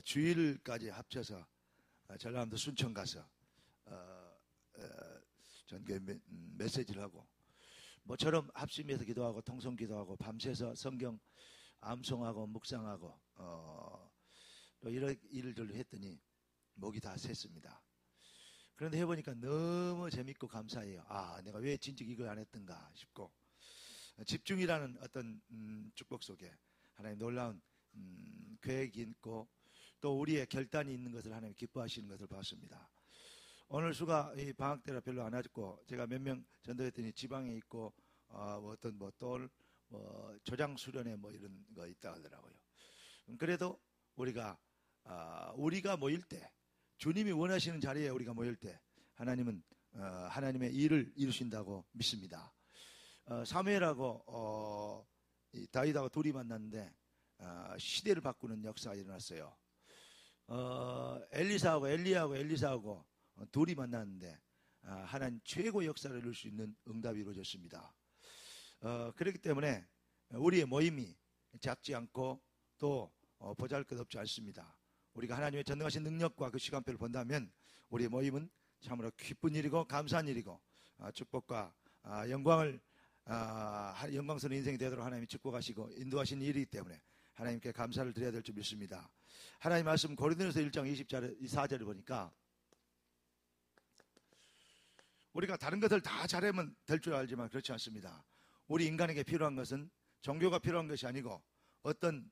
주일까지 합쳐서 전라남도 순천 가서 전교회 메시지를 하고 모처럼 합심해서 기도하고 통성 기도하고 밤새서 성경 암송하고 묵상하고 또 이런 일들을 했더니 목이 다 샜습니다. 그런데 해보니까 너무 재밌고 감사해요. 아, 내가 왜 진즉 이걸 안 했던가 싶고, 집중이라는 어떤 축복 속에 하나님 놀라운 계획이 있고 또 우리의 결단이 있는 것을 하나님 기뻐하시는 것을 봤습니다. 오늘 수가 이 방학 때라 별로 안 왔고, 제가 몇 명 전도했더니 지방에 있고 어떤 조장 수련회 이런 거 있다 하더라고요. 그래도 우리가 모일 때, 주님이 원하시는 자리에 우리가 모일 때 하나님은 하나님의 일을 이루신다고 믿습니다. 사무엘하고 다윗하고 둘이 만났는데 시대를 바꾸는 역사가 일어났어요. 엘리사하고 둘이 만났는데 하나님 최고 역사를 이룰 수 있는 응답이 이루어졌습니다. 그렇기 때문에 우리의 모임이 작지 않고 또 보잘것없지 않습니다. 우리가 하나님의 전능하신 능력과 그 시간표를 본다면 우리의 모임은 참으로 기쁜 일이고 감사한 일이고 축복과 영광스러운 인생이 되도록 하나님이 축복하시고 인도하신 일이기 때문에 하나님께 감사를 드려야 될 줄 믿습니다. 하나님 말씀 고린도전서 1장 24절을 보니까 우리가 다른 것을 다 잘하면 될 줄 알지만 그렇지 않습니다. 우리 인간에게 필요한 것은 종교가 필요한 것이 아니고 어떤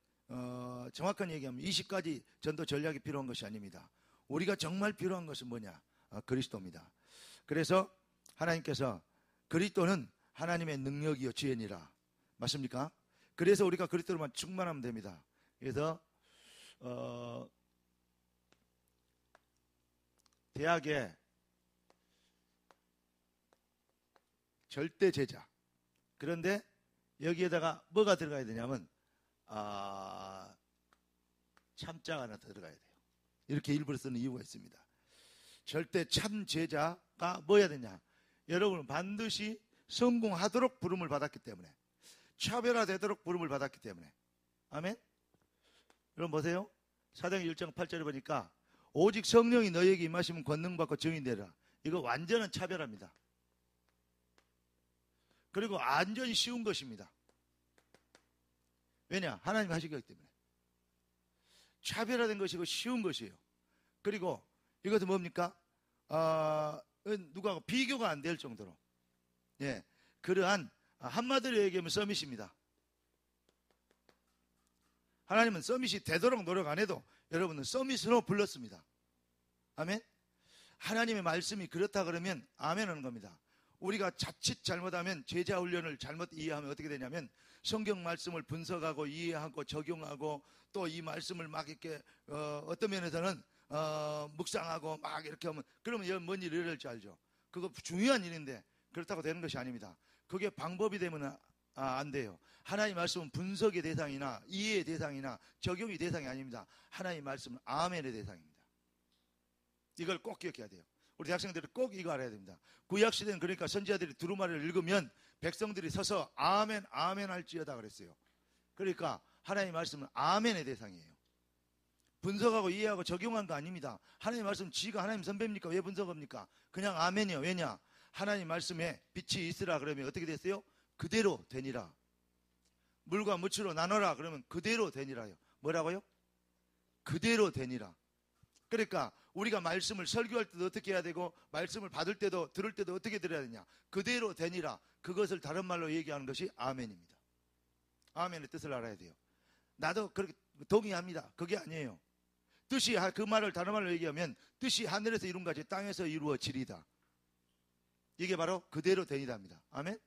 정확한 얘기하면 20가지 전도 전략이 필요한 것이 아닙니다. 우리가 정말 필요한 것은 뭐냐? 그리스도입니다. 그래서 하나님께서 그리스도는 하나님의 능력이요 지혜니라. 맞습니까? 그래서 우리가 그리스도로만 충만하면 됩니다. 그래서 대학에 절대 제자, 그런데 여기에다가 뭐가 들어가야 되냐면 참자가 하나 들어가야 돼요. 이렇게 일부러 쓰는 이유가 있습니다. 절대 참 제자가 뭐야 되냐? 여러분은 반드시 성공하도록 부름을 받았기 때문에, 차별화되도록 부름을 받았기 때문에. 아멘? 여러분 보세요. 사도행전 1장 8절에 보니까 오직 성령이 너희에게 임하시면 권능받고 증인 되라. 이거 완전한 차별화입니다. 그리고 완전히 쉬운 것입니다. 왜냐? 하나님 하시기 때문에. 차별화된 것이고 쉬운 것이에요. 그리고 이것은 뭡니까? 누가 비교가 안 될 정도로, 그러한 한마디로 얘기하면 서밋입니다. 하나님은 서밋이 되도록 노력 안 해도 여러분은 서밋으로 불렀습니다. 아멘? 하나님의 말씀이 그렇다 그러면 아멘 하는 겁니다. 우리가 자칫 잘못하면 제자 훈련을 잘못 이해하면 어떻게 되냐면 성경 말씀을 분석하고 이해하고 적용하고 또 이 말씀을 막 이렇게 어떤 면에서는 묵상하고 막 이렇게 하면 그러면 뭔 일이 일어날지 알죠? 그거 중요한 일인데 그렇다고 되는 것이 아닙니다. 그게 방법이 되면 안 돼요. 하나님 말씀은 분석의 대상이나 이해의 대상이나 적용의 대상이 아닙니다. 하나님 말씀은 아멘의 대상입니다. 이걸 꼭 기억해야 돼요. 우리 대학생들이 꼭 이거 알아야 됩니다. 구약시대는 그러니까 선지자들이 두루마리를 읽으면 백성들이 서서 아멘 아멘 할지어다 그랬어요. 그러니까 하나님 말씀은 아멘의 대상이에요. 분석하고 이해하고 적용한 거 아닙니다. 하나님 말씀 지가 하나님 선배입니까? 왜 분석합니까? 그냥 아멘이요. 왜냐? 하나님 말씀에 빛이 있으라 그러면 어떻게 됐어요? 그대로 되니라. 물과 무치로 나눠라 그러면 그대로 되니라요. 뭐라고요? 그대로 되니라. 그러니까 우리가 말씀을 설교할 때도 어떻게 해야 되고 말씀을 받을 때도 들을 때도 어떻게 들어야 되냐? 그대로 되니라. 그것을 다른 말로 얘기하는 것이 아멘입니다. 아멘의 뜻을 알아야 돼요. 나도 그렇게 동의합니다. 그게 아니에요. 뜻이, 그 말을 다른 말로 얘기하면 뜻이 하늘에서 이룬 같이 땅에서 이루어지리다. 이게 바로 그대로 되니다입니다. 아멘?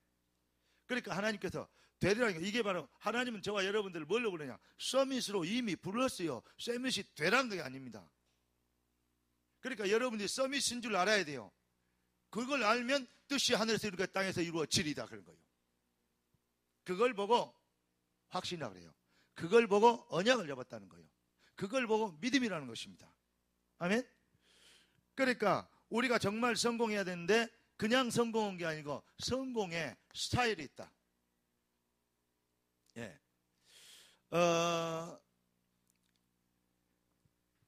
그러니까 하나님께서 되리라는 게, 이게 바로 하나님은 저와 여러분들을 뭘로 부르냐? 서밋으로 이미 불렀어요. 서밋이 되라는 게 아닙니다. 그러니까 여러분들이 서밋인 줄 알아야 돼요. 그걸 알면 뜻이 하늘에서 이루고 땅에서 이루어지리다 그런 거예요. 그걸 보고 확신이라 그래요. 그걸 보고 언약을 잡았다는 거예요. 그걸 보고 믿음이라는 것입니다. 아멘? 그러니까 우리가 정말 성공해야 되는데 그냥 성공한 게 아니고 성공의 스타일이 있다.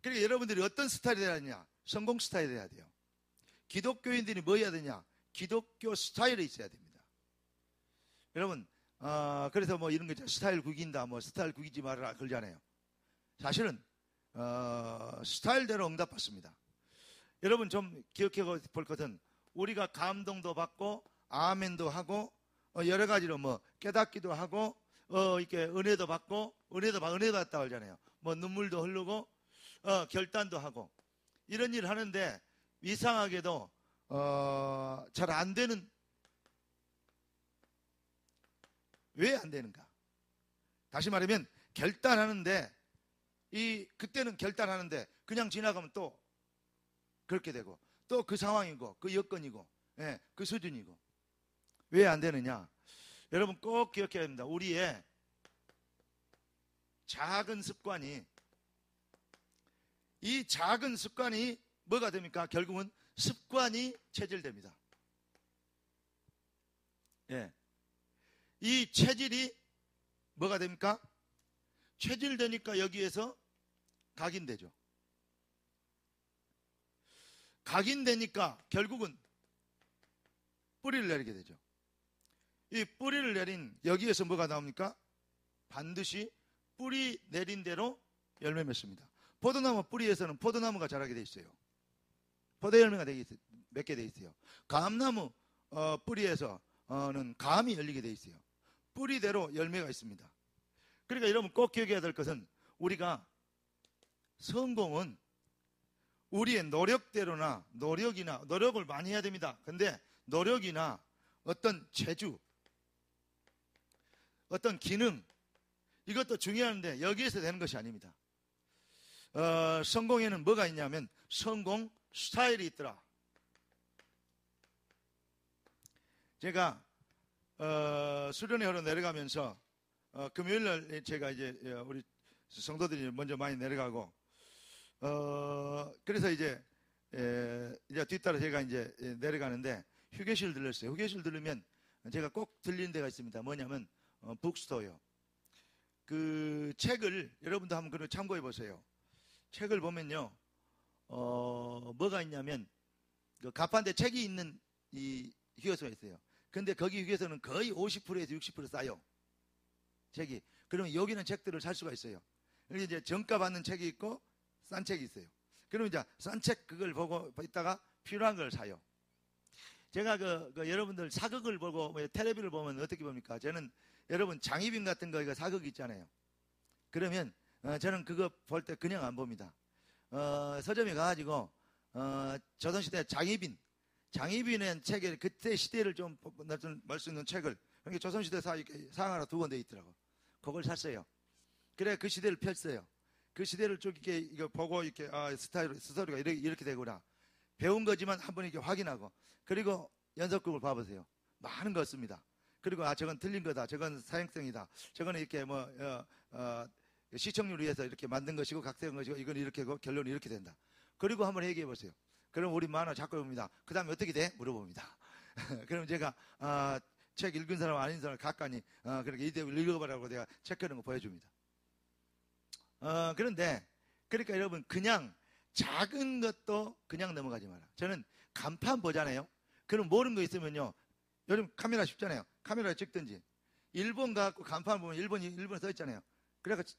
그러니까 여러분들이 어떤 스타일이 돼야 되냐? 성공 스타일이 돼야 돼요. 기독교인들이 뭐 해야 되냐? 기독교 스타일이 있어야 됩니다. 여러분, 그래서 뭐 이런 거 있잖아요. 스타일 구긴다, 뭐 스타일 구기지 말아라 그러잖아요. 사실은 스타일대로 응답받습니다. 여러분 좀 기억해 볼 것은 우리가 감동도 받고 아멘도 하고 여러 가지로 뭐 깨닫기도 하고 이렇게 은혜도 받고 은혜도 받다고 하잖아요. 뭐 눈물도 흐르고 결단도 하고 이런 일을 하는데 이상하게도 잘 안 되는, 왜 안 되는가? 다시 말하면 결단하는데 그때는 결단하는데 그냥 지나가면 또 그렇게 되고 또 그 상황이고 그 여건이고 그 수준이고 왜 안 되느냐? 여러분 꼭 기억해야 됩니다. 우리의 작은 습관이, 이 작은 습관이 뭐가 됩니까? 결국은 습관이 체질됩니다. 이 체질이 뭐가 됩니까? 체질되니까 여기에서 각인되죠. 각인되니까 결국은 뿌리를 내리게 되죠. 이 뿌리를 내린 여기에서 뭐가 나옵니까? 반드시 뿌리 내린 대로 열매 맺습니다. 포도나무 뿌리에서는 포도나무가 자라게 돼 있어요. 포도 열매가 맺게 돼 있어요. 감나무 뿌리에서는 감이 열리게 돼 있어요. 뿌리대로 열매가 있습니다. 그러니까 여러분 꼭 기억해야 될 것은 우리가 성공은 우리의 노력대로나 노력을 많이 해야 됩니다. 근데 노력이나 어떤 재주, 어떤 기능, 이것도 중요한데 여기에서 되는 것이 아닙니다. 성공에는 뭐가 있냐면 성공 스타일이 있더라. 제가 수련회하러 내려가면서 금요일날 제가 이제 우리 성도들이 먼저 많이 내려가고 그래서 이제 뒤따라 제가 이제 내려가는데 휴게실 들렀어요. 휴게실 들르면 제가 꼭 들리는 데가 있습니다. 뭐냐면 북스토어요. 그 책을 여러분도 한번 그걸 참고해 보세요. 책을 보면요, 뭐가 있냐면 그 가판대 책이 있는 이 휴게소가 있어요. 근데 거기 휴게소는 거의 50%에서 60% 싸요. 책이. 그러면 여기는 책들을 살 수가 있어요. 여기 이제 정가 받는 책이 있고 싼 책이 있어요. 그러면 이제 싼 책 그걸 보고 있다가 필요한 걸 사요. 제가 여러분들 사극을 보고 텔레비를 보면 어떻게 봅니까? 저는 여러분 장희빈 같은 거 이거 사극 있잖아요. 그러면 저는 그거 볼 때 그냥 안 봅니다. 서점에 가가지고 조선시대 장희빈의 책에 그때 시대를 좀 볼 수 있는 책을, 그러니까 조선시대 사항 하나 두 권 돼 있더라고. 그걸 샀어요. 그래 그 시대를 펼쳐요. 그 시대를 쭉 이렇게 이거 보고 이렇게 스토리가 이렇게 되구나. 배운 거지만 한번 이렇게 확인하고, 그리고 연속극을 봐보세요. 많은 거 없습니다. 그리고 저건 틀린 거다. 저건 사행성이다. 저건 이렇게 시청률을 위해서 이렇게 만든 것이고 각색한 것이고 이건 이렇게 하고 결론이 이렇게 된다. 그리고 한번 얘기해 보세요. 그럼 우리 만화 자꾸 봅니다. 그 다음에 어떻게 돼? 물어봅니다. 그럼 제가 책 읽은 사람 아닌 사람 각간이 그렇게 읽어보라고 내가 체크하는 거 보여줍니다. 그런데 그러니까 여러분 그냥 작은 것도 그냥 넘어가지 마라. 저는 간판 보잖아요. 그럼 모르는 거 있으면요. 여러분 카메라 쉽잖아요. 카메라에 찍든지. 일본 가갖고 간판 보면 일본 써 있잖아요. 그래갖고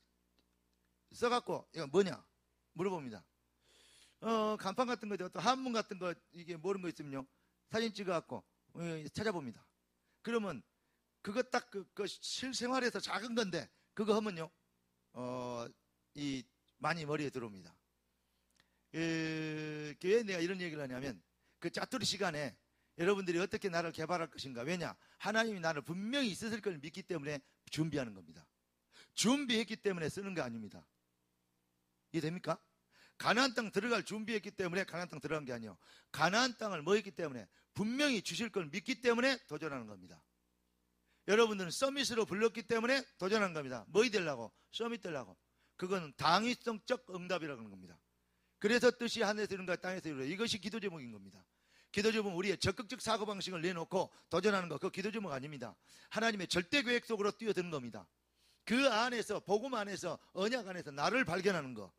써갖고 이거 뭐냐 물어봅니다. 간판 같은 거, 또 한문 같은 거 이게 모르는 거 있으면요. 사진 찍어갖고 찾아봅니다. 그러면 그거 딱 그 실생활에서 작은 건데 그거 하면요. 많이 머리에 들어옵니다. 왜 내가 이런 얘기를 하냐면 그 짜투리 시간에 여러분들이 어떻게 나를 개발할 것인가. 왜냐? 하나님이 나를 분명히 있었을 걸 믿기 때문에 준비하는 겁니다. 준비했기 때문에 쓰는 거 아닙니다. 이해됩니까? 가나안 땅 들어갈 준비했기 때문에 가나안 땅 들어간 게 아니에요. 가나안 땅을 뭐 했기 때문에 분명히 주실 걸 믿기 때문에 도전하는 겁니다. 여러분들은 서밋으로 불렀기 때문에 도전하는 겁니다. 뭐이 되려고? 서밋 되려고. 그건 당위성적 응답이라고 하는 겁니다. 그래서 뜻이 하늘에서 이룬가 땅에서 이루라. 이것이 기도 제목인 겁니다. 기도 제목은 우리의 적극적 사고방식을 내놓고 도전하는 거, 그거 기도 제목 아닙니다. 하나님의 절대 계획 속으로 뛰어드는 겁니다. 그 안에서 복음 안에서 언약 안에서 나를 발견하는 거.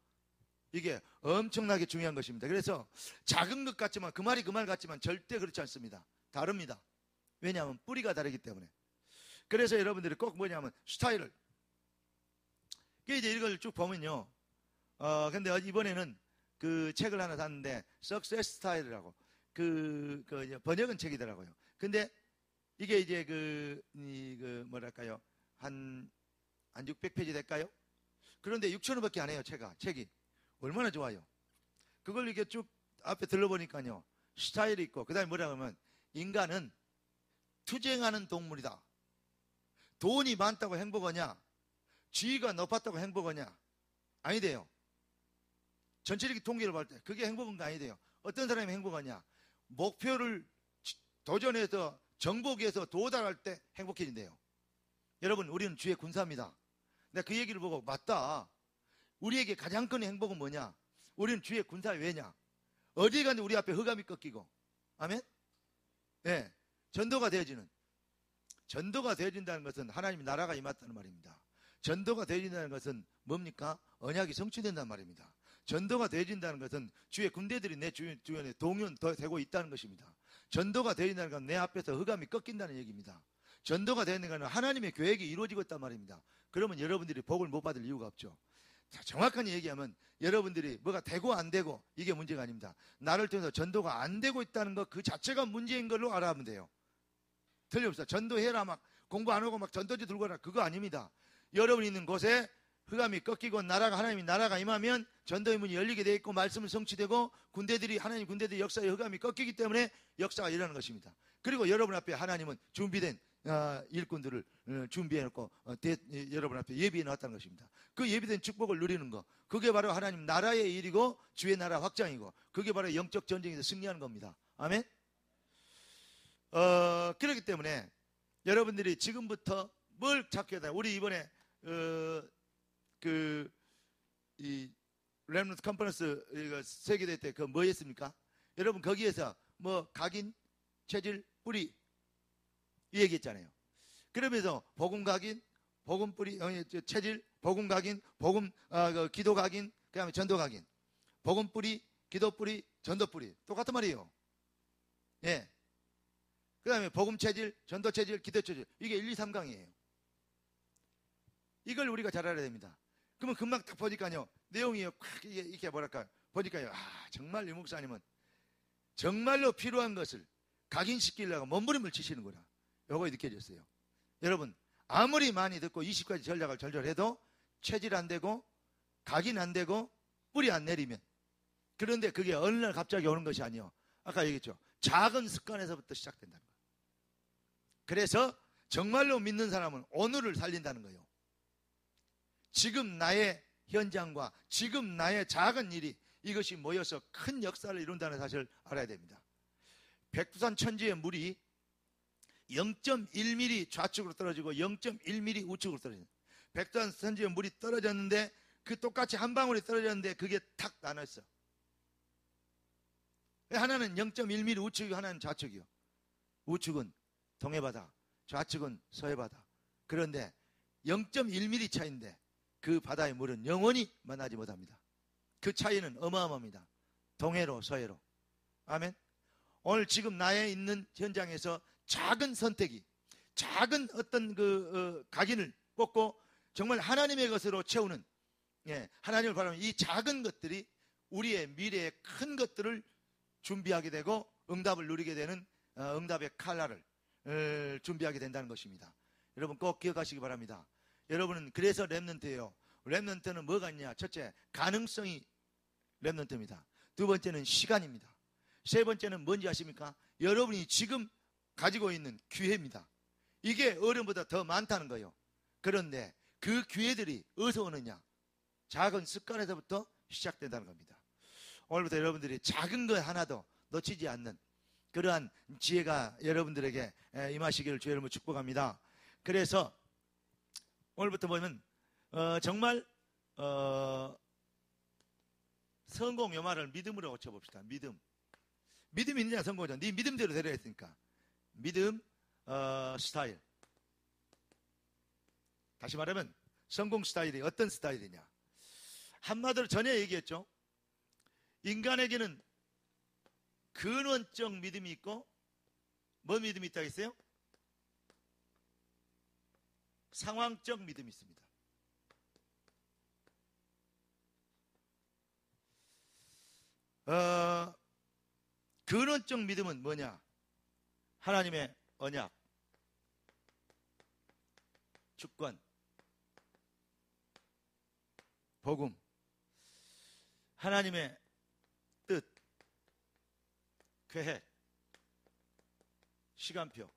이게 엄청나게 중요한 것입니다. 그래서 작은 것 같지만 그 말이 그 말 같지만 절대 그렇지 않습니다. 다릅니다. 왜냐하면 뿌리가 다르기 때문에. 그래서 여러분들이 꼭 뭐냐면 스타일을 이제 이걸 쭉 보면요. 근데 이번에는 그 책을 하나 샀는데 석세스 스타일이라고 그 번역은 책이더라고요. 근데 이게 이제 뭐랄까요 한 600페이지 될까요? 그런데 6,000원밖에 안 해요. 책이 얼마나 좋아요. 그걸 이렇게 쭉 앞에 들러보니까요 스타일이 있고 그 다음에 뭐라 하면 인간은 투쟁하는 동물이다. 돈이 많다고 행복하냐? 지위가 높았다고 행복하냐? 아니돼요. 전체적인 통계를 볼 때 그게 행복한 거 아니돼요. 어떤 사람이 행복하냐? 목표를 도전해서 정복해서 도달할 때 행복해진대요. 여러분 우리는 주의 군사입니다. 내가 그 얘기를 보고 맞다. 우리에게 가장 큰 행복은 뭐냐? 우리는 주의 군사 왜냐? 어디 가는데 우리 앞에 흑암이 꺾이고 아멘? 네, 전도가 되어진다는 것은 하나님의 나라가 임했다는 말입니다. 전도가 되어진다는 것은 뭡니까? 언약이 성취된다는 말입니다. 전도가 되어진다는 것은 주의 군대들이 내 주변에 동요되고 있다는 것입니다. 전도가 되어진다는 건 내 앞에서 흑암이 꺾인다는 얘기입니다. 전도가 되는 것은 하나님의 계획이 이루어지고 있단 말입니다. 그러면 여러분들이 복을 못 받을 이유가 없죠. 자, 정확하게 얘기하면 여러분들이 뭐가 되고 안 되고 이게 문제가 아닙니다. 나를 통해서 전도가 안 되고 있다는 것 그 자체가 문제인 걸로 알아보면 돼요. 틀림없어. 전도해라 막 공부 안 하고 막 전도지 들고 와라 그거 아닙니다. 여러분이 있는 곳에 흑암이 꺾이고 하나님의 나라가 임하면 전도의 문이 열리게 돼 있고 말씀은 성취되고 하나님 군대들이 역사의 흑암이 꺾이기 때문에 역사가 일어나는 것입니다. 그리고 여러분 앞에 하나님은 준비된 일꾼들을 준비해놓고 여러분 앞에 예비해 놨다는 것입니다. 그 예비된 축복을 누리는 거 그게 바로 하나님 나라의 일이고 주의 나라 확장이고 그게 바로 영적 전쟁에서 승리하는 겁니다. 아멘. 그렇기 때문에 여러분들이 지금부터 뭘 찾게 돼? 우리 이번에 이 렘넌트 컨퍼런스 세계대회 때 그 뭐 했습니까? 여러분 거기에서 뭐 각인, 체질, 뿌리 이 얘기했잖아요. 그러면서 복음 각인, 복음 뿌리, 체질, 복음 각인, 복음 기도 각인, 그다음에 전도 각인, 복음 뿌리, 기도 뿌리, 전도 뿌리 똑같은 말이에요. 예. 그다음에 복음 체질, 전도 체질, 기도 체질 이게 1, 2, 3강이에요. 이걸 우리가 잘 알아야 됩니다. 그러면 금방 딱 보니까요 내용이 이게 뭐랄까 보니까요 정말 이 목사님은 정말로 필요한 것을 각인시키려고 몸부림을 치시는구나. 요거 느껴졌어요. 여러분 아무리 많이 듣고 20가지 전략을 절절해도 체질 안 되고 각인 안 되고 뿌리 안 내리면 그런데 그게 어느 날 갑자기 오는 것이 아니요. 아까 얘기했죠. 작은 습관에서부터 시작된다는 거예요. 그래서 정말로 믿는 사람은 오늘을 살린다는 거예요. 지금 나의 현장과 지금 나의 작은 일이 이것이 모여서 큰 역사를 이룬다는 사실을 알아야 됩니다. 백두산 천지의 물이 0.1mm 좌측으로 떨어지고 0.1mm 우측으로 떨어집니다. 백두산 천지의 물이 떨어졌는데 그 똑같이 한 방울이 떨어졌는데 그게 탁 나눴어. 하나는 0.1mm 우측이고 하나는 좌측이요. 우측은 동해바다, 좌측은 서해바다. 그런데 0.1mm 차이인데 그 바다의 물은 영원히 만나지 못합니다. 그 차이는 어마어마합니다. 동해로 서해로. 아멘. 오늘 지금 나의 있는 현장에서 작은 선택이 작은 어떤 각인을 뽑고 정말 하나님의 것으로 채우는 하나님을 바라보는 이 작은 것들이 우리의 미래의 큰 것들을 준비하게 되고 응답을 누리게 되는 응답의 칼날을 준비하게 된다는 것입니다. 여러분 꼭 기억하시기 바랍니다. 여러분은 그래서 렘넌트예요. 렘넌트는 뭐가 있냐? 첫째, 가능성이 렘넌트입니다. 두 번째는 시간입니다. 세 번째는 뭔지 아십니까? 여러분이 지금 가지고 있는 기회입니다. 이게 어른보다 더 많다는 거예요. 그런데 그 기회들이 어디서 오느냐? 작은 습관에서부터 시작된다는 겁니다. 오늘부터 여러분들이 작은 것 하나도 놓치지 않는 그러한 지혜가 여러분들에게 임하시기를 주의 이름으로 축복합니다. 그래서 오늘부터 보면 정말 성공 요 말을 믿음으로 고쳐봅시다. 믿음이 있느냐 성공이냐. 네 믿음대로 되려 했으니까 믿음 스타일. 다시 말하면 성공 스타일이 어떤 스타일이냐. 한마디로 전에 얘기했죠. 인간에게는 근원적 믿음이 있고 뭔 믿음이 있다고 했어요? 상황적 믿음이 있습니다. 근원적 믿음은 뭐냐? 하나님의 언약, 주권, 복음, 하나님의 뜻, 계획, 시간표,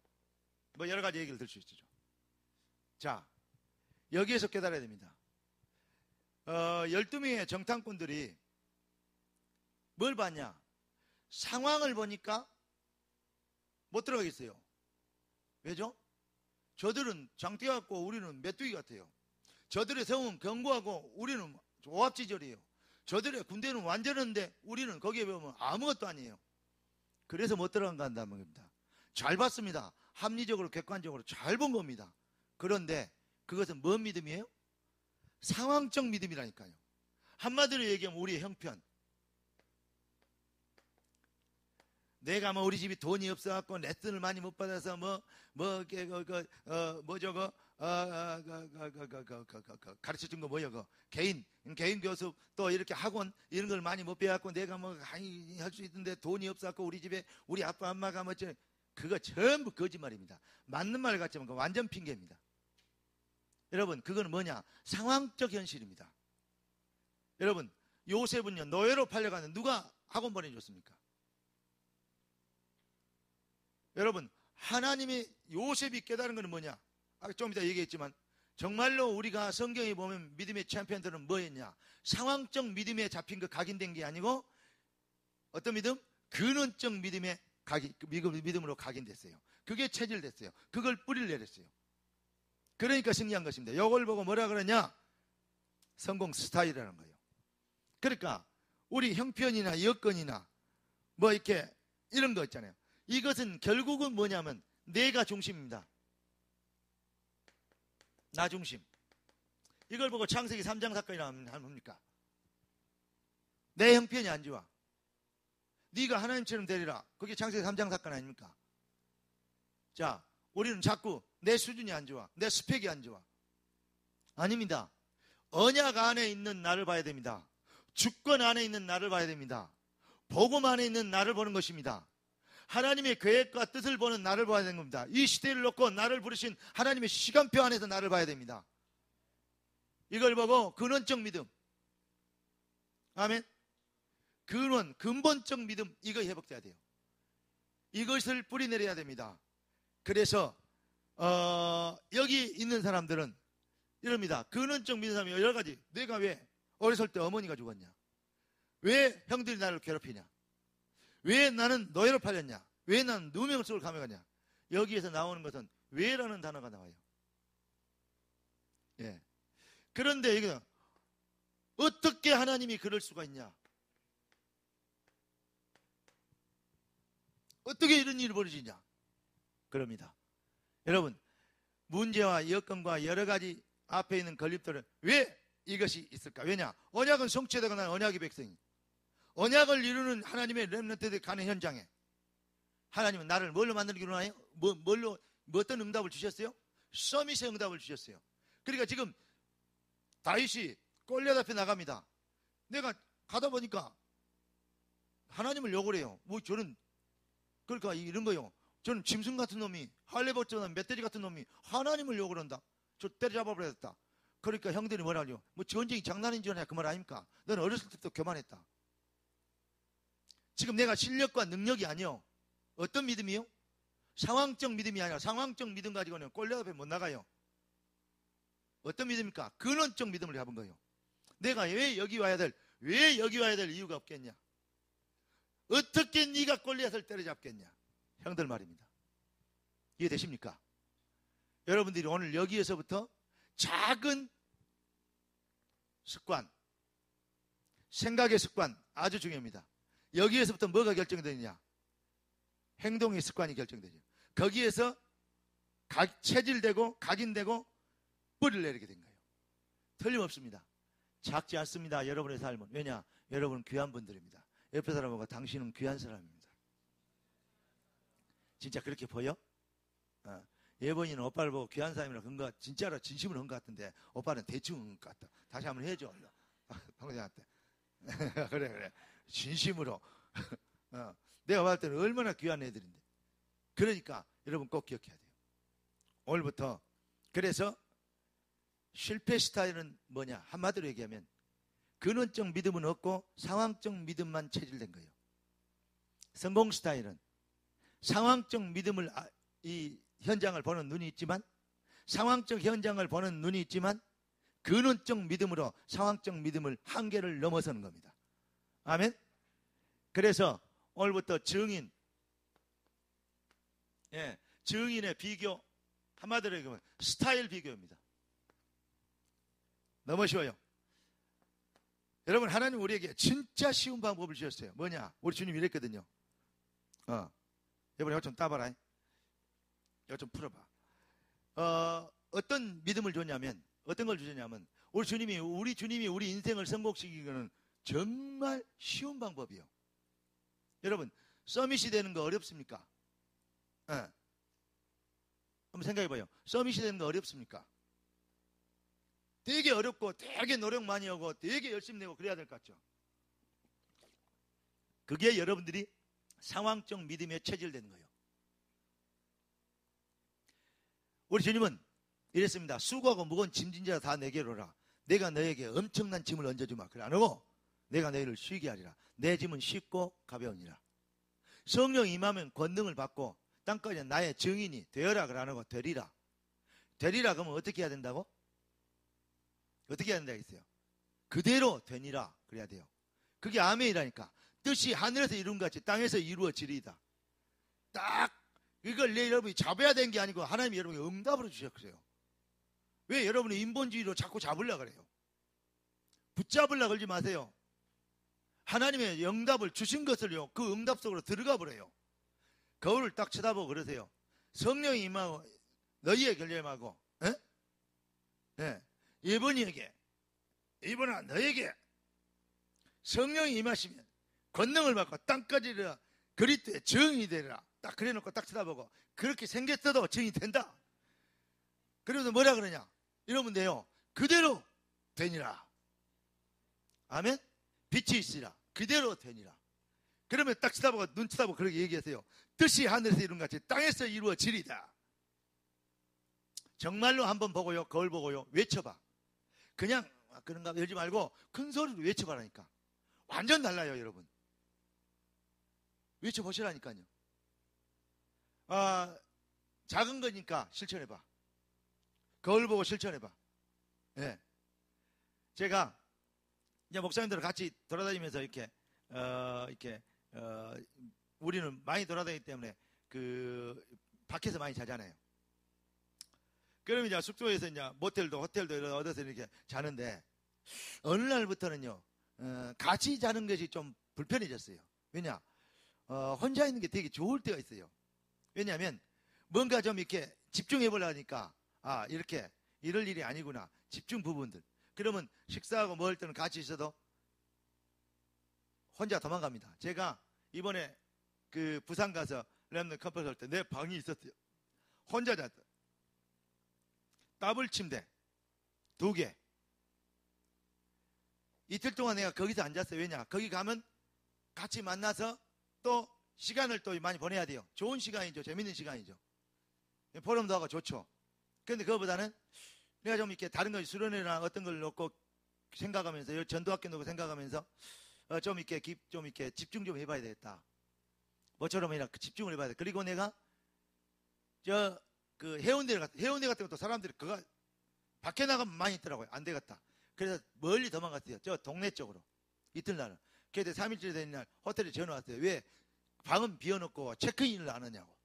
뭐 여러 가지 얘기를 들 수 있죠. 자, 여기에서 깨달아야 됩니다. 12명의 정탐꾼들이 뭘 봤냐? 상황을 보니까 못 들어가겠어요. 왜죠? 저들은 장대 같고 우리는 메뚜기 같아요. 저들의 성은 견고하고 우리는 오합지졸이에요. 저들의 군대는 완전한데 우리는 거기에 보면 아무것도 아니에요. 그래서 못 들어간다는 겁니다. 잘 봤습니다. 합리적으로 객관적으로 잘 본 겁니다. 그런데 그것은 뭔 믿음이에요? 상황적 믿음이라니까요. 한마디로 얘기하면 우리의 형편. 내가 뭐 우리 집이 돈이 없어갖고 레슨을 많이 못 받아서 가르쳐 준 거 뭐야, 개인 교습 또 이렇게 학원 이런 걸 많이 못 배워갖고 내가 뭐 강의 할 수 있는데 돈이 없어갖고 우리 집에 우리 아빠 엄마가 그거 전부 거짓말입니다. 맞는 말 같지만 그거 완전 핑계입니다. 여러분, 그건 뭐냐? 상황적 현실입니다. 여러분, 요셉은요, 노예로 팔려가는 누가 학원 보내줬습니까? 여러분, 하나님이 요셉이 깨달은 것은 뭐냐? 좀 이따 얘기했지만 정말로 우리가 성경에 보면 믿음의 챔피언들은 뭐였냐? 상황적 믿음에 잡힌 거 각인된 게 아니고 어떤 믿음? 근원적 믿음으로 각인됐어요. 그게 체질됐어요. 그걸 뿌리를 내렸어요. 그러니까 승리한 것입니다. 이걸 보고 뭐라 그러냐? 성공 스타일이라는 거예요. 그러니까 우리 형편이나 여건이나 뭐 이렇게 이런 거 있잖아요. 이것은 결국은 뭐냐면 내가 중심입니다. 나 중심. 이걸 보고 창세기 3장 사건이라 하면 뭡니까? 내 형편이 안 좋아. 네가 하나님처럼 되리라. 그게 창세기 3장 사건 아닙니까? 자, 우리는 자꾸 내 수준이 안 좋아. 내 스펙이 안 좋아. 아닙니다. 언약 안에 있는 나를 봐야 됩니다. 주권 안에 있는 나를 봐야 됩니다. 복음 안에 있는 나를 보는 것입니다. 하나님의 계획과 뜻을 보는 나를 봐야 되는 겁니다. 이 시대를 놓고 나를 부르신 하나님의 시간표 안에서 나를 봐야 됩니다. 이걸 보고 근원적 믿음, 아멘. 근본적 믿음, 이거 회복돼야 돼요. 이것을 뿌리내려야 됩니다. 그래서 여기 있는 사람들은 이럽니다. 근원적 믿는 사람이 여러 가지. 내가 왜 어렸을 때 어머니가 죽었냐? 왜 형들이 나를 괴롭히냐? 왜 나는 노예로 팔렸냐? 왜 나는 누명을 쓰고 감옥가냐? 여기에서 나오는 것은 왜라는 단어가 나와요. 예. 그런데 이거 어떻게 하나님이 그럴 수가 있냐? 어떻게 이런 일이 벌어지냐? 그럽니다. 여러분, 문제와 여건과 여러 가지 앞에 있는 건립들은 왜 이것이 있을까? 왜냐? 언약은 성취되고 난 언약의 백성이, 언약을 이루는 하나님의 렘넌트들이 가는 현장에 하나님은 나를 뭘로 만들기로 하나요? 뭐 어떤 응답을 주셨어요? 서밋의 응답을 주셨어요. 그러니까 지금 다윗이 골리앗 앞에 나갑니다. 내가 가다 보니까 하나님을 욕을 해요. 뭐 저는 그러니까 이런 거요. 저는 짐승 같은 놈이, 할레버처럼 멧돼지 같은 놈이 하나님을 욕을 한다. 저 때려잡아버렸다. 그러니까 형들이 뭐라 하죠? 뭐 전쟁이 장난인 줄 아냐? 그 말 아닙니까? 너는 어렸을 때부터 교만했다. 지금 내가 실력과 능력이 아니요. 어떤 믿음이요? 상황적 믿음이 아니라 상황적 믿음 가지고는 골리앗 앞에 못 나가요. 어떤 믿음입니까? 근원적 믿음을 잡은 거예요. 내가 왜 여기 와야 될 이유가 없겠냐? 어떻게 네가 골리앗을 때려잡겠냐? 형들 말입니다. 이해되십니까? 여러분들이 오늘 여기에서부터 작은 습관, 생각의 습관 아주 중요합니다. 여기에서부터 뭐가 결정되느냐? 행동의 습관이 결정되죠. 거기에서 체질되고 각인되고 뿌리를 내리게 된 거예요. 틀림없습니다. 작지 않습니다. 여러분의 삶은. 왜냐? 여러분은 귀한 분들입니다. 옆에 사람하고 당신은 귀한 사람입니다. 진짜 그렇게 보여? 예번이는 오빠를 보고 귀한 사람이라고 한 것, 진짜로 진심으로 한 것 같은데 오빠는 대충 한 것 같다. 다시 한번 해줘. 방송한테. 그래. 진심으로. 내가 봤을 때는 얼마나 귀한 애들인데. 그러니까 여러분 꼭 기억해야 돼요. 오늘부터. 그래서 실패 스타일은 뭐냐? 한마디로 얘기하면 근원적 믿음은 없고 상황적 믿음만 체질된 거예요. 성공 스타일은 상황적 믿음을 이 현장을 보는 눈이 있지만 상황적 현장을 보는 눈이 있지만 근원적 믿음으로 상황적 믿음을 한계를 넘어서는 겁니다. 아멘. 그래서 오늘부터 증인, 증인의 비교, 한마디로 얘기하면 스타일 비교입니다. 너무 쉬워요. 여러분, 하나님 우리에게 진짜 쉬운 방법을 주셨어요. 뭐냐? 우리 주님이 이랬거든요. 여러분 이거 좀 따봐라. 이거 좀 풀어봐. 어떤 믿음을 줬냐면, 어떤 걸 주셨냐면, 우리 주님이 우리 인생을 성공시키기는 정말 쉬운 방법이에요. 여러분, 서밋이 되는 거 어렵습니까? 한번 생각해봐요. 서밋이 되는 거 어렵습니까? 되게 어렵고 되게 노력 많이 하고 되게 열심히 내고 그래야 될 것 같죠? 그게 여러분들이 상황적 믿음에 체질되는 거예요. 우리 주님은 이랬습니다. 수고하고 무거운 짐진 자 다 내게로 오라. 내가 너에게 엄청난 짐을 얹어주마. 그래 안 하고 내가 너희를 쉬게 하리라. 내 짐은 쉽고 가벼우니라. 성령이 임하면 권능을 받고 땅까지 나의 증인이 되어라. 그래 안 하고 되리라. 되리라 그러면 어떻게 해야 된다고? 어떻게 해야 된다 했어요? 그대로 되니라 그래야 돼요. 그게 아멘이라니까. 뜻이 하늘에서 이룬 것 같이 땅에서 이루어지리이다. 딱 이걸 여러분이 잡아야 되는 게 아니고 하나님이 여러분에게 응답으로 주셨어요. 왜 여러분이 인본주의로 자꾸 잡으려고 그래요? 붙잡으려고 그러지 마세요. 하나님의 응답을 주신 것을요, 그 응답 속으로 들어가 버려요. 거울을 딱 쳐다보고 그러세요. 성령이 임하고 너희의 결례임하고 예번이에게 이번아 너에게 성령이 임하시면 권능을 받고 땅까지 그리스도의 증인이 되리라. 딱 그래놓고 딱 쳐다보고 그렇게 생겼어도 증인이 된다. 그래서 뭐라 그러냐? 이러면 돼요. 그대로 되니라. 아멘? 빛이 있으라. 그대로 되니라. 그러면 딱 쳐다보고 눈 쳐다보고 그렇게 얘기하세요. 뜻이 하늘에서 이룬 같이 땅에서 이루어지리다. 정말로 한번 보고요. 거울 보고요. 외쳐봐. 그냥 그런가 열지 말고 큰 소리로 외쳐봐라니까. 완전 달라요, 여러분. 외쳐보시라니까요. 작은 거니까 실천해봐. 거울 보고 실천해봐. 예. 제가 이제 목사님들 같이 돌아다니면서 이렇게 우리는 많이 돌아다니기 때문에 밖에서 많이 자잖아요. 그러면 이제 숙소에서 이제 모텔도 호텔도 이런 얻어서 이렇게 자는데 어느 날부터는요, 같이 자는 것이 좀 불편해졌어요. 왜냐? 혼자 있는 게 되게 좋을 때가 있어요. 왜냐하면 뭔가 좀 이렇게 집중해 보려니까 이렇게 이럴 일이 아니구나. 집중 부분들. 그러면 식사하고 먹을 때는 같이 있어도 혼자 도망갑니다. 제가 이번에 그 부산 가서 랩넌트 컨퍼런스 할 때 내 방이 있었어요. 혼자 잤다. 더블 침대 2개. 이틀 동안 내가 거기서 앉았어요. 왜냐? 거기 가면 같이 만나서 또 시간을 또 많이 보내야 돼요. 좋은 시간이죠. 재밌는 시간이죠. 포럼도 하고 좋죠. 그런데 그거보다는 내가 좀 이렇게 다른 거 수련회나 어떤 걸 놓고 생각하면서 전도학교 놓고 생각하면서 좀 이렇게 집중 좀 해봐야 되겠다. 뭐처럼 이렇게 집중을 해봐야 돼. 그리고 내가 해운대 같은 것도 사람들이 그거 밖에 나가면 많이 있더라고요. 안 되겠다. 그래서 멀리 도망갔어요. 저 동네 쪽으로. 이튿날은. 그래도 3일째 되는 날 호텔에 전화 왔어요. 왜? 방은 비워놓고 체크인을 안 하냐고.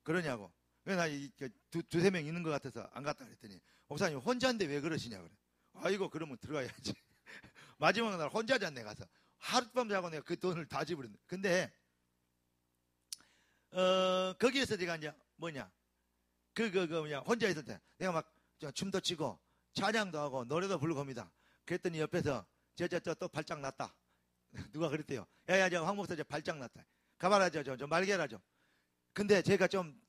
그러냐고. 왜 나 두세 명 있는 것 같아서 안 갔다 그랬더니 목사님 혼자인데 왜 그러시냐 그래. 아이고 그러면 들어가야지. 마지막 날 혼자 잤네 가서. 하룻밤 자고 내가 그 돈을 다 지불했네. 근데 거기에서 제가 이제 뭐냐 혼자 있을 때 내가 막 춤도 추고 찬양도 하고 노래도 부르고 합니다. 그랬더니 옆에서 또 발작 났다. 누가 그랬대요. 야야, 저 황 목사 저 발작 났다. 가봐라, 저 말개라죠. 근데 제가 좀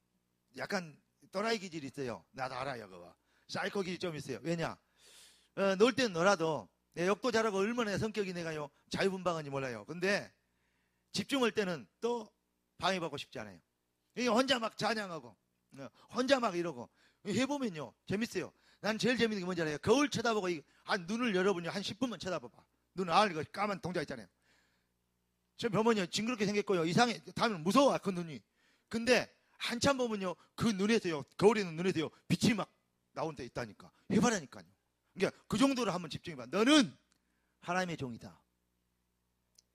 약간 또라이 기질이 있어요. 나도 알아요, 그거. 사이코 기질이 좀 있어요. 왜냐? 놀 때는 놀아도 내 욕도 잘하고 얼마나 성격이 내가요 자유분방한지 몰라요. 근데 집중할 때는 또 방해받고 싶지 않아요. 이게 혼자 막 찬양하고 혼자 막 이러고 해보면요 재밌어요. 난 제일 재밌는 게 뭔지 알아요? 거울 쳐다보고 눈을 여러분이 한 10분만 쳐다봐봐. 눈을 이거 까만 동자 있잖아요. 저 보면요 징그럽게 생겼고요 이상해. 다음엔 무서워 그 눈이. 근데 한참 보면요 그 눈에서요 거울에 있는 눈에서요 빛이 막 나온 데 있다니까. 해봐라니까요. 그러니까 그 정도로 한번 집중해봐. 너는 하나님의 종이다.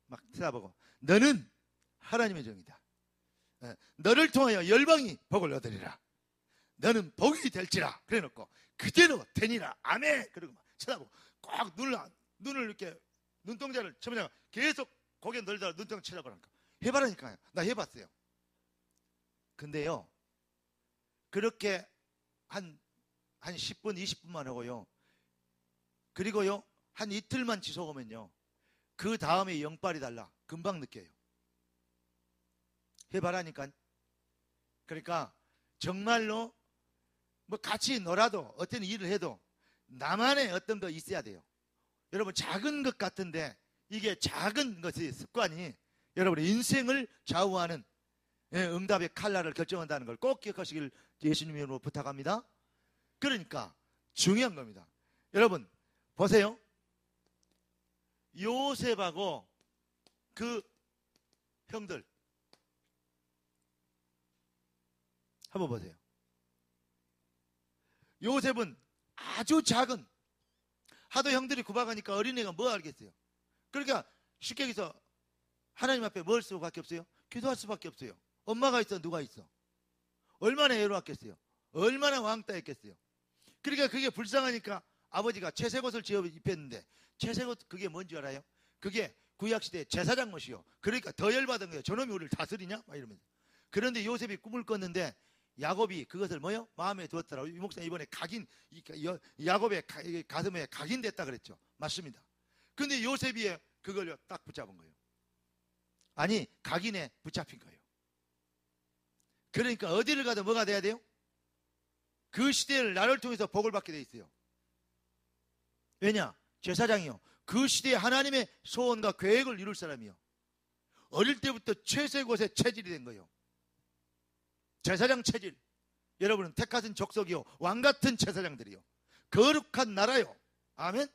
막 쳐다보고 너는 하나님의 종이다. 너를 통하여 열방이 복을 얻으리라. 너는 복이 될지라. 그래 놓고 그대로 되니라. 아멘. 그리고 막 쳐다보고 꼭 눈을 이렇게 눈동자를 쳐보자 계속 고개 늘다가 눈동자 쳐다보라니까. 해봐라니까요. 나 해봤어요. 근데요 그렇게 한 10분 20분만 하고요 그리고요 한 이틀만 지속하면요 그 다음에 영빨이 달라. 금방 느껴요. 해봐라니까. 그러니까 정말로 뭐 같이 놀아도 어떤 일을 해도 나만의 어떤 거 있어야 돼요. 여러분 작은 것 같은데 이게 작은 것의 습관이 여러분의 인생을 좌우하는 응답의 칼날을 결정한다는 걸 꼭 기억하시길 예수님 이름으로 부탁합니다. 그러니까 중요한 겁니다. 여러분 보세요. 요셉하고 그 형들 한번 보세요. 요셉은 아주 작은 하도 형들이 구박하니까 어린애가 뭐 알겠어요. 그러니까 쉽게 얘기해서 하나님 앞에 뭘 수밖에 없어요? 기도할 수밖에 없어요. 엄마가 있어 누가 있어? 얼마나 애로웠겠어요. 얼마나 왕따했겠어요. 그러니까 그게 불쌍하니까 아버지가 채색옷을 지어 입혔는데 채색옷 그게 뭔지 알아요? 그게 구약시대 제사장 옷이요. 그러니까 더 열받은 거예요. 저놈이 우리를 다스리냐? 막 이러면서. 그런데 요셉이 꿈을 꿨는데 야곱이 그것을 뭐요? 마음에 두었더라고요. 이 목사님 이번에 야곱의 가슴에 각인됐다 그랬죠. 맞습니다. 근데 요셉이 그걸 딱 붙잡은 거예요. 아니 각인에 붙잡힌 거예요. 그러니까 어디를 가도 뭐가 돼야 돼요? 그 시대를 나를 통해서 복을 받게 돼 있어요. 왜냐? 제사장이요. 그 시대에 하나님의 소원과 계획을 이룰 사람이요. 어릴 때부터 최세곳의 체질이 된 거예요. 제사장 체질. 여러분은 택하신 족속이요. 왕같은 제사장들이요. 거룩한 나라요. 아멘?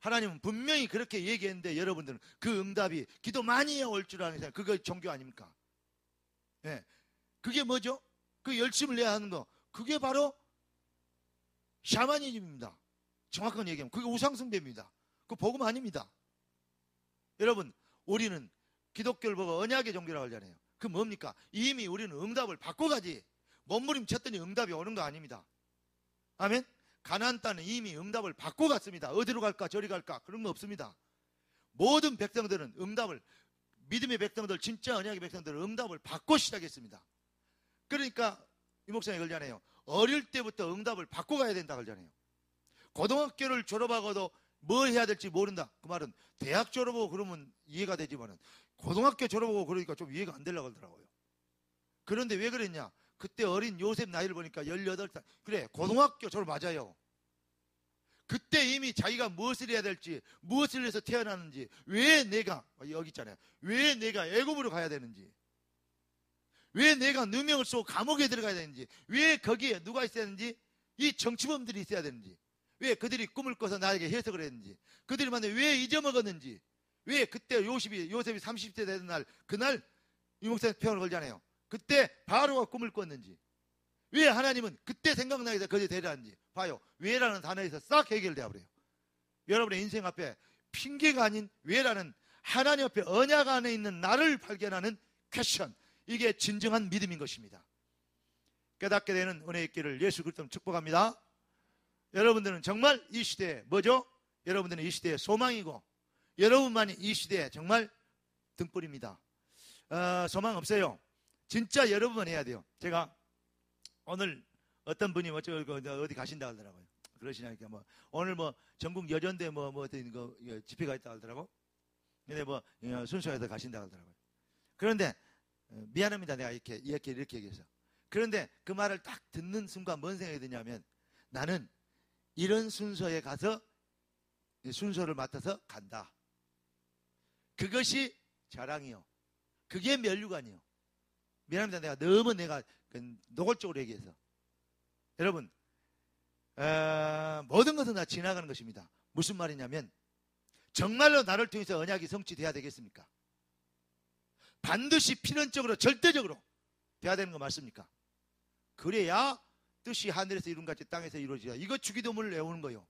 하나님은 분명히 그렇게 얘기했는데 여러분들은 그 응답이 기도 많이 해야 올 줄 아는 사람 그거 종교 아닙니까? 예. 그게 뭐죠? 그 열심을 내야 하는 거 그게 바로 샤머니즘입니다. 정확한 얘기하면 그게 우상숭배입니다. 그거 복음 아닙니다. 여러분 우리는 기독교를 보고 언약의 종교라고 하잖아요. 그 뭡니까? 이미 우리는 응답을 받고 가지 몸부림쳤더니 응답이 오는 거 아닙니다. 아멘? 가나안 땅은 이미 응답을 받고 갔습니다. 어디로 갈까 저리 갈까 그런 거 없습니다. 모든 백성들은 응답을 믿음의 백성들 진짜 언약의 백성들은 응답을 받고 시작했습니다. 그러니까 이 목사님 그러잖아요. 어릴 때부터 응답을 받고 가야 된다 그러잖아요. 고등학교를 졸업하고도 뭘 해야 될지 모른다. 그 말은 대학 졸업하고 그러면 이해가 되지만은 고등학교 졸업하고 그러니까 좀 이해가 안 되려고 하더라고요. 그런데 왜 그랬냐? 그때 어린 요셉 나이를 보니까 18살. 그래 고등학교 졸업 맞아요. 그때 이미 자기가 무엇을 해야 될지 무엇을 해서 태어났는지 왜 내가 여기 있잖아요. 왜 내가 애굽으로 가야 되는지 왜 내가 누명을 쓰고 감옥에 들어가야 되는지 왜 거기에 누가 있어야 되는지 이 정치범들이 있어야 되는지 왜 그들이 꿈을 꿔서 나에게 해석을 했는지 그들이 만약에 왜 잊어먹었는지 왜 그때 요셉이 30세 되는 날 그날 유목사님 표현을 걸잖아요. 그때 바로가 꿈을 꿨는지 왜 하나님은 그때 생각나게 해서 거기에 데려왔는지 봐요. 왜라는 단어에서 싹 해결되어 버려요. 여러분의 인생 앞에 핑계가 아닌 왜라는 하나님 앞에 언약 안에 있는 나를 발견하는 퀘션 이게 진정한 믿음인 것입니다. 깨닫게 되는 은혜의 길을 예수 그리스도로 축복합니다. 여러분들은 정말 이 시대에 뭐죠? 여러분들은 이 시대의 소망이고 여러분만이 이 시대에 정말 등불입니다. 소망 없어요. 진짜 여러분만 해야 돼요. 제가 오늘 어떤 분이 어디 가신다 하더라고요. 그러시냐니까 오늘 전국 여전대 어떤 집회가 있다 하더라고. 근데 뭐 순서에서 가신다고 하더라고요. 그런데 미안합니다. 내가 이렇게 얘기해서. 그런데 그 말을 딱 듣는 순간 뭔 생각이 드냐면 나는 이런 순서에 가서 순서를 맡아서 간다. 그것이 자랑이요. 그게 면류관이요. 미안합니다. 내가 너무 노골적으로 얘기해서. 여러분, 모든 것은 다 지나가는 것입니다. 무슨 말이냐면 정말로 나를 통해서 언약이 성취돼야 되겠습니까? 반드시 필연적으로 절대적으로 돼야 되는 거 맞습니까? 그래야 뜻이 하늘에서 이룬 같이 땅에서 이루어지자. 이거 주기도문을 외우는 거예요.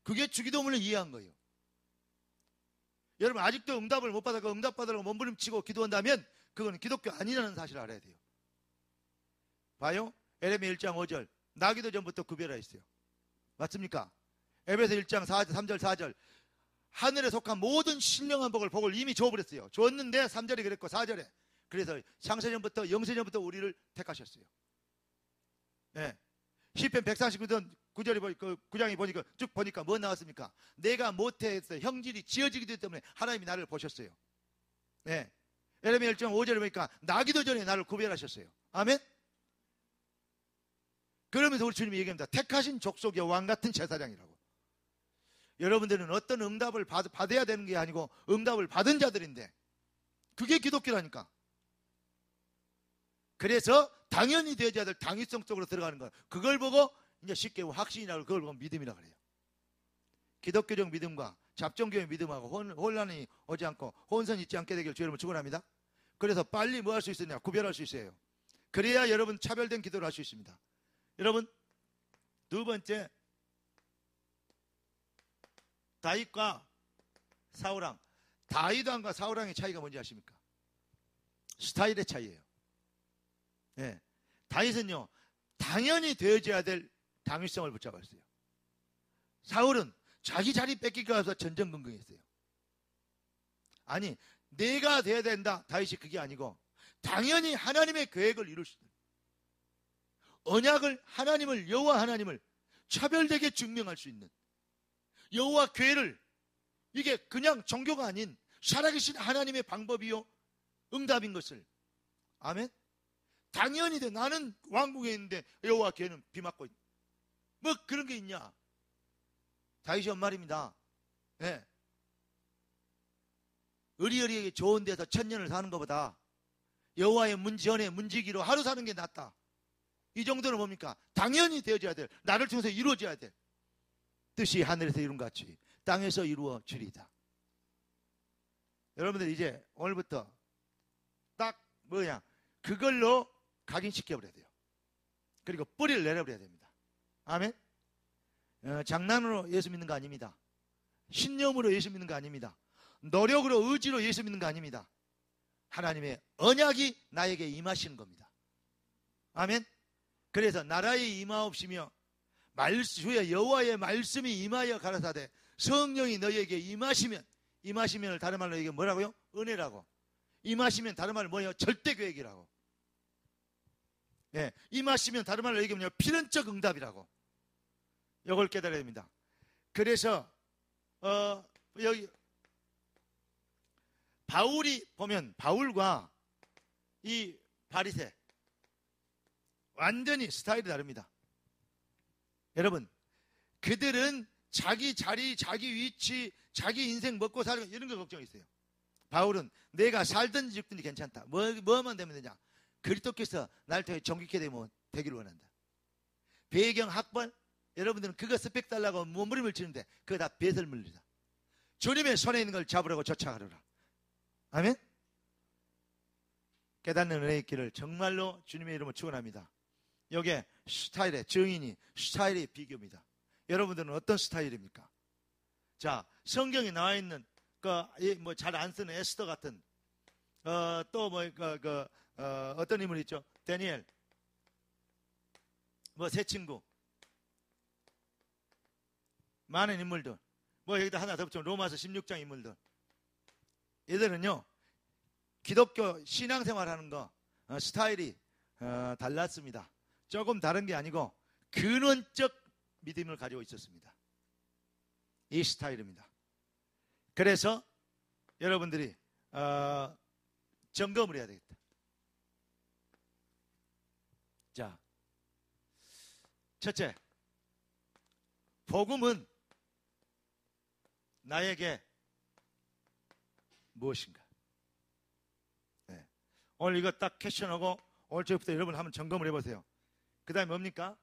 그게 주기도문을 이해한 거예요. 여러분 아직도 응답을 못 받아서 응답 받으려고 몸부림치고 기도한다면 그건 기독교 아니라는 사실을 알아야 돼요. 봐요. 에레미야 1장 5절 나기도 전부터 구별하였어요. 맞습니까? 에베소 1장 3절 4절 하늘에 속한 모든 신령한 복을 이미 줘버렸어요. 줬는데 3절에 그랬고 4절에 그래서 창세전부터 영세전부터 우리를 택하셨어요. 네. 시편 139편 9장에 보니까 쭉 보니까 뭐 나왔습니까? 내가 모태에서 형질이 지어지기 때문에 하나님이 나를 보셨어요. 네. 에레미야 1장 5절에 보니까 나기도 전에 나를 구별하셨어요. 아멘? 그러면서 우리 주님이 얘기합니다. 택하신 족속의 왕같은 제사장이라고. 여러분들은 어떤 응답을 받아야 되는 게 아니고 응답을 받은 자들인데 그게 기독교라니까. 그래서 당연히 되어야 될 당위성 속으로 들어가는 거예요. 그걸 보고 이제 쉽게 확신이라고 그걸 보고 믿음이라고 그래요. 기독교적 믿음과 잡종교의 믿음하고 혼란이 오지 않고 혼선이 있지 않게 되길 주 여러분 축원합니다. 그래서 빨리 뭐 할 수 있느냐? 구별할 수 있어요. 그래야 여러분 차별된 기도를 할 수 있습니다. 여러분 두 번째 다윗과 사울왕. 다윗왕과 사울왕의 차이가 뭔지 아십니까? 스타일의 차이예요. 네. 다윗은요 당연히 되어져야 될 당위성을 붙잡았어요. 사울은 자기 자리 뺏기기 위해서 전전긍긍했어요. 아니 내가 돼야 된다. 다윗이 그게 아니고 당연히 하나님의 계획을 이룰 수 있는 언약을 여호와 하나님을 차별되게 증명할 수 있는 여호와 계획을 이게 그냥 종교가 아닌 살아계신 하나님의 방법이요 응답인 것을 아멘. 당연히 돼. 나는 왕궁에 있는데 여호와 계획은 비 맞고 있는 뭐 그런 게 있냐? 다윗이 한 말입니다. 네. 의리의리하게 좋은 데서 1000년을 사는 것보다 여호와의 문전에 문지기로 하루 사는 게 낫다. 이 정도는 뭡니까? 당연히 되어져야 될 나를 통해서 이루어져야 될 뜻이 하늘에서 이룬 같이 땅에서 이루어지리다. 여러분들 이제 오늘부터 딱 그걸로 각인시켜버려야 돼요. 그리고 뿌리를 내려버려야 됩니다. 아멘. 장난으로 예수 믿는 거 아닙니다. 신념으로 예수 믿는 거 아닙니다. 노력으로 의지로 예수 믿는 거 아닙니다. 하나님의 언약이 나에게 임하시는 겁니다. 아멘. 그래서 나라에 임하옵시며 주의 여호와의 말씀이 임하여 가라사대 성령이 너희에게 임하시면을 다른 말로 이게 뭐라고요? 은혜라고. 임하시면 다른 말로 뭐예요? 절대 계획이라고. 예, 임하시면 다른 말로 얘기하면 필연적 응답이라고. 이걸 깨달아야 됩니다. 그래서 여기 바울이 보면 바울과 이 바리새 완전히 스타일이 다릅니다. 여러분 그들은 자기 자리, 자기 위치, 자기 인생 먹고 사는 이런 거 걱정했어요. 바울은 내가 살든지 죽든지 괜찮다. 뭐만 되면 되냐? 그리스도께서 나를 통해 정직하게 되기를 원한다. 배경 학벌 여러분들은 그거 스펙 달라고 몸부림을 치는데 그거 다 배설물이다. 주님의 손에 있는 걸 잡으라고 쫓아가라. 아멘. 깨닫는 은혜의 길을 정말로 주님의 이름으로 축원합니다. 여기에 스타일의 정인이 스타일의 비교입니다. 여러분들은 어떤 스타일입니까? 자, 성경에 나와 있는 뭐 잘 안 쓰는 에스더 같은 또 뭐 어떤 인물 있죠? 다니엘, 뭐 새 친구, 많은 인물들. 뭐 여기다 하나 더 붙여 로마서 16장 인물들. 얘들은요 기독교 신앙생활하는 거 스타일이 달랐습니다. 조금 다른 게 아니고 근원적 믿음을 가지고 있었습니다. 이 스타일입니다. 그래서 여러분들이 점검을 해야 되겠다. 자, 첫째, 복음은 나에게 무엇인가? 네. 오늘 이거 딱 퀘션하고 오늘 저부터 여러분 한번 점검을 해보세요. 그 다음에 뭡니까?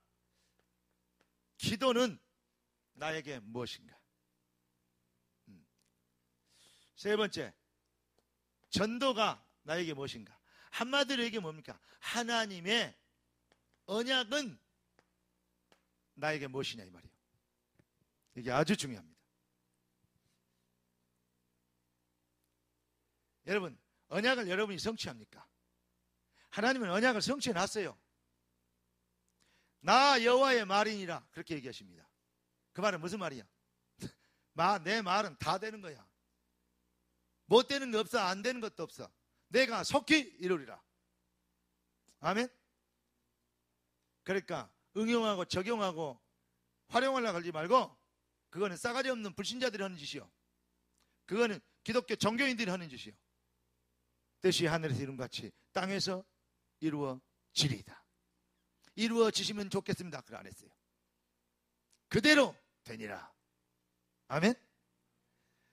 기도는 나에게 무엇인가? 세 번째, 전도가 나에게 무엇인가? 한마디로 얘기하면 뭡니까? 하나님의 언약은 나에게 무엇이냐 이 말이에요. 이게 아주 중요합니다. 여러분, 언약을 여러분이 성취합니까? 하나님은 언약을 성취해 놨어요. 나 여호와의 말이니라 그렇게 얘기하십니다. 그 말은 무슨 말이야? 내 말은 다 되는 거야. 못 되는 거 없어. 안 되는 것도 없어. 내가 속히 이루리라. 아멘. 그러니까 응용하고 적용하고 활용하려고 하지 말고 그거는 싸가지 없는 불신자들이 하는 짓이요. 그거는 기독교 종교인들이 하는 짓이요. 뜻이 하늘에서 이룬 같이 땅에서 이루어지리이다. 이루어지시면 좋겠습니다. 그걸 안 했어요. 그대로 되니라. 아멘.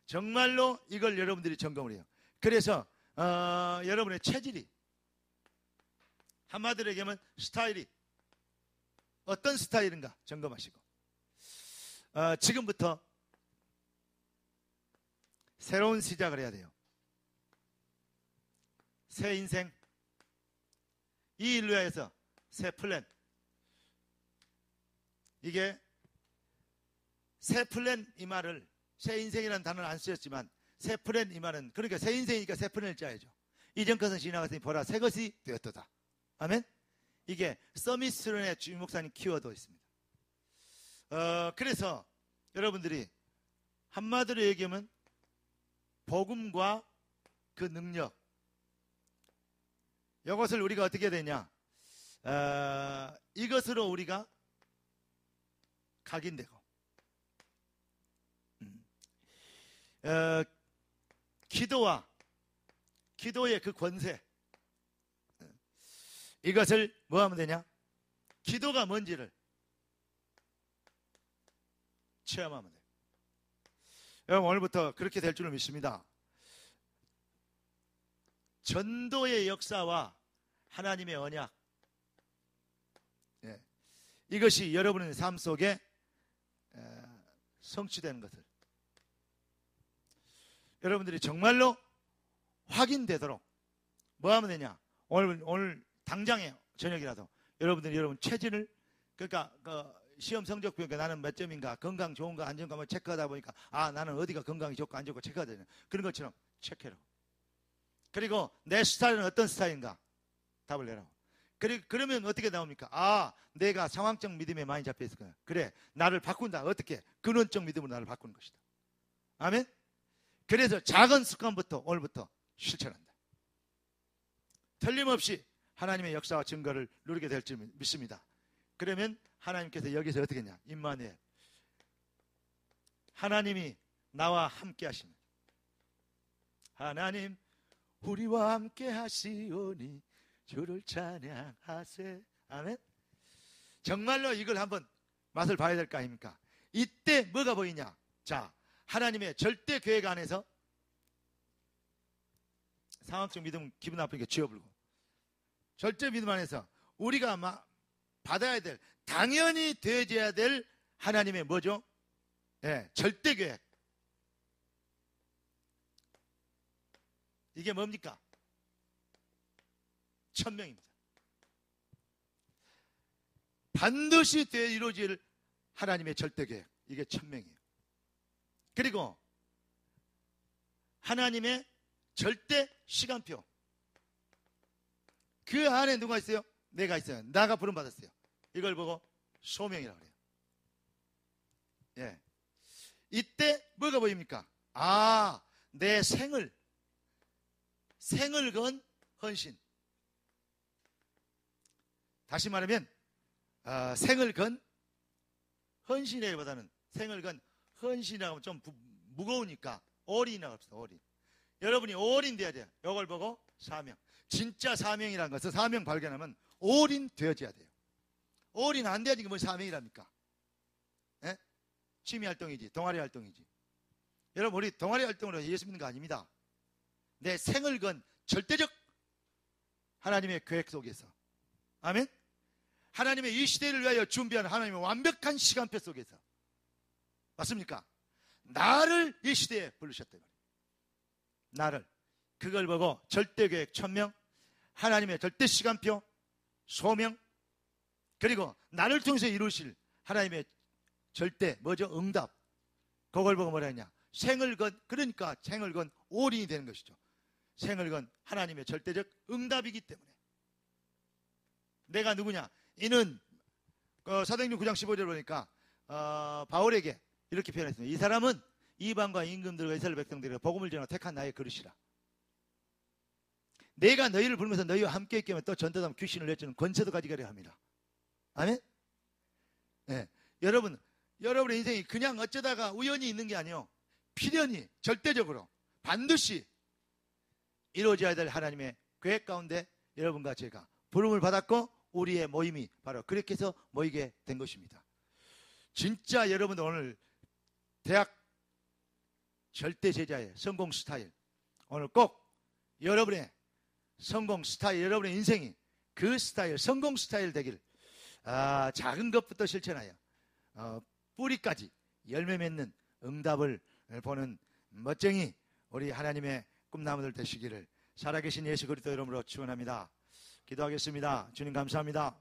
정말로 이걸 여러분들이 점검을 해요. 그래서 여러분의 체질이, 한마디로 얘기하면 스타일이 어떤 스타일인가 점검하시고 지금부터 새로운 시작을 해야 돼요. 새 인생, 이 일로 해서 새 플랜. 이게 새 플랜 이 말을, 새 인생이라는 단어는 안 쓰였지만 새 플랜 이 말은, 그러니까 새 인생이니까 새 플랜을 짜야죠. 이전 것은 지나갔으니 보라 새 것이 되었도다. 아멘. 이게 서밋스론의 주임 목사님 키워드 있습니다. 그래서 여러분들이 한마디로 얘기하면 복음과 그 능력, 이것을 우리가 어떻게 해야 되냐, 이것으로 우리가 각인되고 기도와 기도의 그 권세, 이것을 뭐 하면 되냐? 기도가 뭔지를 체험하면 돼요. 여러분, 오늘부터 그렇게 될 줄을 믿습니다. 전도의 역사와 하나님의 언약, 이것이 여러분의 삶 속에 성취되는 것을 여러분들이 정말로 확인되도록 뭐 하면 되냐? 오늘 당장에 저녁이라도 여러분들이 여러분 체질을, 그러니까 시험 성적 보니까 나는 몇 점인가, 건강 좋은가 안 좋은가 뭐 체크하다 보니까 나는 어디가 건강이 좋고 안 좋고 체크해야 되는 그런 것처럼 체크해라. 그리고 내 스타일은 어떤 스타일인가 답을 내라고. 그러면 어떻게 나옵니까? 내가 상황적 믿음에 많이 잡혀 있을 거야. 그래, 나를 바꾼다. 어떻게? 근원적 믿음으로 나를 바꾸는 것이다. 아멘. 그래서 작은 습관부터 오늘부터 실천한다. 틀림없이 하나님의 역사와 증거를 누리게 될 줄 믿습니다. 그러면 하나님께서 여기서 어떻게 했냐? 임마누엘, 하나님이 나와 함께 하시는, 하나님 우리와 함께 하시오니 주를 찬양하세. 아멘. 정말로 이걸 한번 맛을 봐야 될 거 아닙니까? 이때 뭐가 보이냐? 자, 하나님의 절대 계획 안에서 상황적 믿음 기분 나쁘게 지어불고, 절대 믿음 안에서 우리가 받아야 될, 당연히 되어져야 될 하나님의 뭐죠? 절대 계획. 이게 뭡니까? 천명입니다. 반드시 이루어질 하나님의 절대 계획, 이게 천명이에요. 그리고 하나님의 절대 시간표, 그 안에 누가 있어요? 내가 있어요. 나가 부름받았어요. 이걸 보고 소명이라고 그래요. 이때 뭐가 보입니까? 내 생을 건 헌신. 다시 말하면 생을 건 헌신이라기보다는 생을 건 헌신이라고 하면 좀 무거우니까 올인이라고 합시다. 올인. 여러분이 올인돼야 돼요. 이걸 보고 사명. 진짜 사명이라는 것은 사명 발견하면 올인되어져야 돼요. 올인 안 돼야지 뭐 사명이랍니까? 예? 취미 활동이지, 동아리 활동이지. 여러분, 우리 동아리 활동으로 예수 믿는 거 아닙니다. 내 생을 건 절대적 하나님의 계획 속에서. 아멘? 하나님의 이 시대를 위하여 준비한 하나님의 완벽한 시간표 속에서. 맞습니까? 나를 이 시대에 부르셨다. 나를. 그걸 보고 절대계획 천명, 하나님의 절대 시간표, 소명, 그리고 나를 통해서 이루실 하나님의 절대 뭐죠? 응답. 그걸 보고 뭐라 했냐? 생을 건, 그러니까 생을 건 올인이 되는 것이죠. 생을 건 하나님의 절대적 응답이기 때문에. 내가 누구냐? 이는 사도행전 9장 15절 보니까 바울에게 이렇게 표현했습니다. 이 사람은 이방과 임금들과 이스라엘 백성들에게 복음을 전하고 택한 나의 그릇이라. 내가 너희를 부르면서 너희와 함께 있게 하면 또 전도하면 귀신을 내주는 권세도 가지게 합니다. 아멘? 네. 여러분의 인생이 그냥 어쩌다가 우연히 있는 게 아니에요. 필연히, 절대적으로, 반드시 이루어져야 될 하나님의 계획 가운데 여러분과 제가 부름을 받았고 우리의 모임이 바로 그렇게 해서 모이게 된 것입니다. 진짜 여러분들 오늘 대학 절대 제자의 성공 스타일, 오늘 꼭 여러분의 성공 스타일, 여러분의 인생이 그 스타일, 성공 스타일 되길, 작은 것부터 실천하여 뿌리까지 열매 맺는 응답을 보는 멋쟁이 우리 하나님의 꿈나무들 되시기를 살아계신 예수 그리스도 이름으로 축원합니다. 기도하겠습니다. 주님 감사합니다.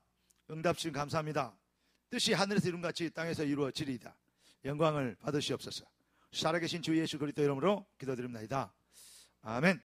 응답 주님 감사합니다. 뜻이 하늘에서 이룬같이 땅에서 이루어지리이다. 영광을 받으시옵소서. 살아계신 주 예수 그리스도 이름으로 기도드립니다. 아멘.